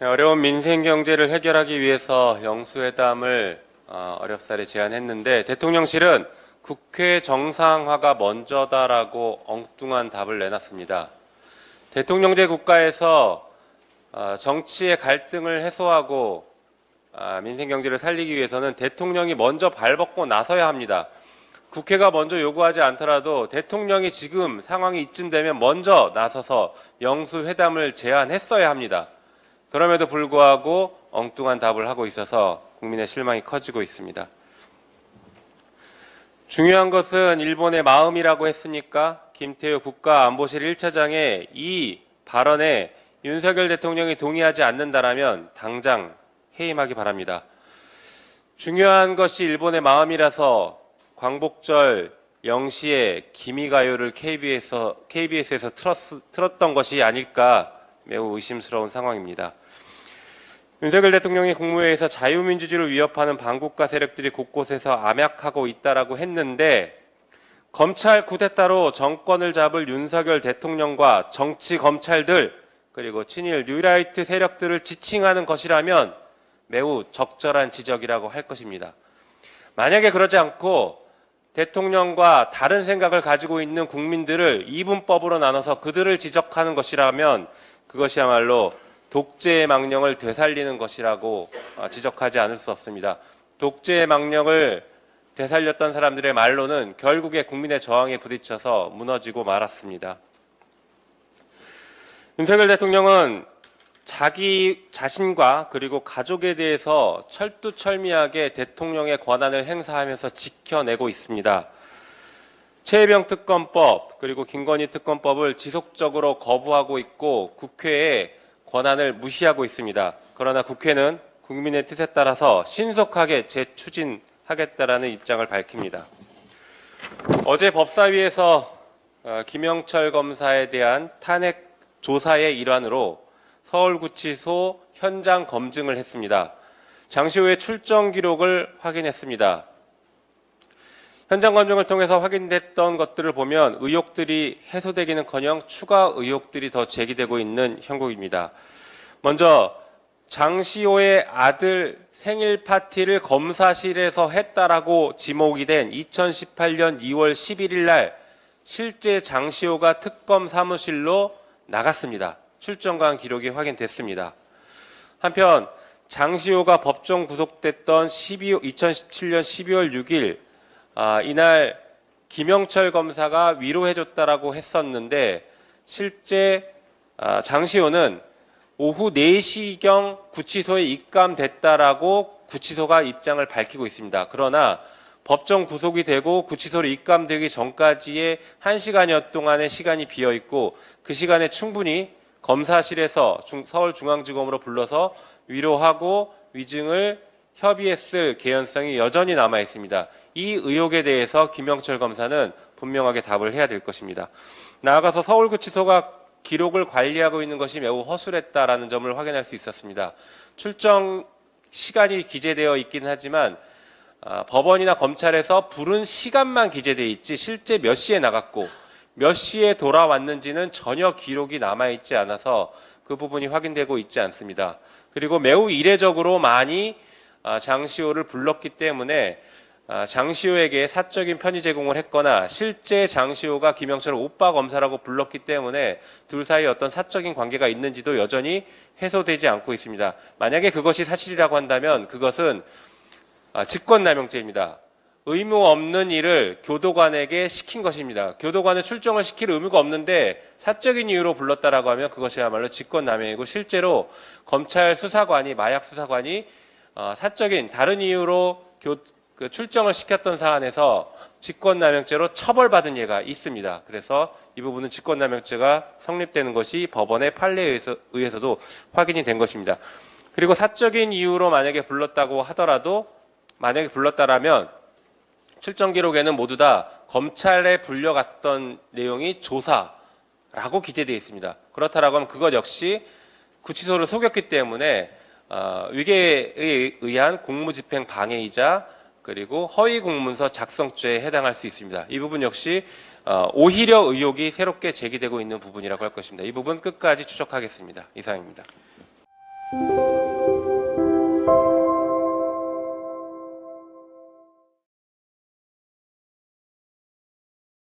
네, 어려운 민생 경제를 해결하기 위해서 영수회담을 어렵사리 제안했는데 대통령실은 국회 정상화가 먼저다라고 엉뚱한 답을 내놨습니다. 대통령제 국가에서 정치의 갈등을 해소하고 민생 경제를 살리기 위해서는 대통령이 먼저 발벗고 나서야 합니다. 국회가 먼저 요구하지 않더라도 대통령이 지금 상황이 이쯤 되면 먼저 나서서 영수회담을 제안했어야 합니다. 그럼에도 불구하고 엉뚱한 답을 하고 있어서 국민의 실망이 커지고 있습니다. 중요한 것은 일본의 마음이라고 했으니까 김태효 국가안보실 1차장의 이 발언에 윤석열 대통령이 동의하지 않는다라면 당장 해임하기 바랍니다. 중요한 것이 일본의 마음이라서 광복절 0시에 기미가요를 KBS에서 틀었던 것이 아닐까 매우 의심스러운 상황입니다. 윤석열 대통령이 국무회의에서 자유민주주의를 위협하는 반국가 세력들이 곳곳에서 암약하고 있다라고 했는데 검찰 쿠데타로 정권을 잡을 윤석열 대통령과 정치 검찰들 그리고 친일 뉴라이트 세력들을 지칭하는 것이라면 매우 적절한 지적이라고 할 것입니다. 만약에 그러지 않고 대통령과 다른 생각을 가지고 있는 국민들을 이분법으로 나눠서 그들을 지적하는 것이라면 그것이야말로 독재의 망령을 되살리는 것이라고 지적하지 않을 수 없습니다. 독재의 망령을 되살렸던 사람들의 말로는 결국에 국민의 저항에 부딪혀서 무너지고 말았습니다. 윤석열 대통령은 자기 자신과 그리고 가족에 대해서 철두철미하게 대통령의 권한을 행사하면서 지켜내고 있습니다. 최혜병 특검법 그리고 김건희 특검법을 지속적으로 거부하고 있고 국회에 권한을 무시하고 있습니다. 그러나 국회는 국민의 뜻에 따라서 신속하게 재추진하겠다라는 입장을 밝힙니다. 어제 법사위에서 김영철 검사에 대한 탄핵 조사의 일환으로 서울구치소 현장 검증을 했습니다. 장시호의 출정 기록을 확인했습니다. 현장 검증을 통해서 확인됐던 것들을 보면 의혹들이 해소되기는커녕 추가 의혹들이 더 제기되고 있는 형국입니다. 먼저 장시호의 아들 생일 파티를 검사실에서 했다라고 지목이 된 2018년 2월 11일 날 실제 장시호가 특검 사무실로 나갔습니다. 출정관 기록이 확인됐습니다. 한편 장시호가 법정 구속됐던 2017년 12월 6일 이날 김영철 검사가 위로해줬다라고 했었는데 실제 장시호는 오후 4시경 구치소에 입감됐다라고 구치소가 입장을 밝히고 있습니다. 그러나 법정 구속이 되고 구치소로 입감되기 전까지의 1시간여 동안의 시간이 비어있고 그 시간에 충분히 검사실에서 서울중앙지검으로 불러서 위로하고 위증을 협의했을 개연성이 여전히 남아 있습니다. 이 의혹에 대해서 김영철 검사는 분명하게 답을 해야 될 것입니다. 나아가서 서울구치소가 기록을 관리하고 있는 것이 매우 허술했다라는 점을 확인할 수 있었습니다. 출정 시간이 기재되어 있긴 하지만 법원이나 검찰에서 부른 시간만 기재되어 있지 실제 몇 시에 나갔고 몇 시에 돌아왔는지는 전혀 기록이 남아있지 않아서 그 부분이 확인되고 있지 않습니다. 그리고 매우 이례적으로 많이 장시호를 불렀기 때문에 장시호에게 사적인 편의 제공을 했거나 실제 장시호가 김영철을 오빠 검사라고 불렀기 때문에 둘 사이에 어떤 사적인 관계가 있는지도 여전히 해소되지 않고 있습니다. 만약에 그것이 사실이라고 한다면 그것은 직권남용죄입니다. 의무 없는 일을 교도관에게 시킨 것입니다. 교도관을 출정을 시킬 의무가 없는데 사적인 이유로 불렀다라고 하면 그것이야말로 직권남용이고 실제로 검찰 수사관이 마약 수사관이 사적인 다른 이유로 출정을 시켰던 사안에서 직권남용죄로 처벌받은 예가 있습니다. 그래서 이 부분은 직권남용죄가 성립되는 것이 법원의 판례에 의해서도 확인이 된 것입니다. 그리고 사적인 이유로 만약에 불렀다고 하더라도 만약에 불렀다라면 출정 기록에는 모두 다 검찰에 불려갔던 내용이 조사라고 기재되어 있습니다. 그렇다라고 하면 그것 역시 구치소를 속였기 때문에 위계에 의한 공무집행 방해이자 그리고 허위 공문서 작성죄에 해당할 수 있습니다. 이 부분 역시 오히려 의혹이 새롭게 제기되고 있는 부분이라고 할 것입니다. 이 부분 끝까지 추적하겠습니다. 이상입니다.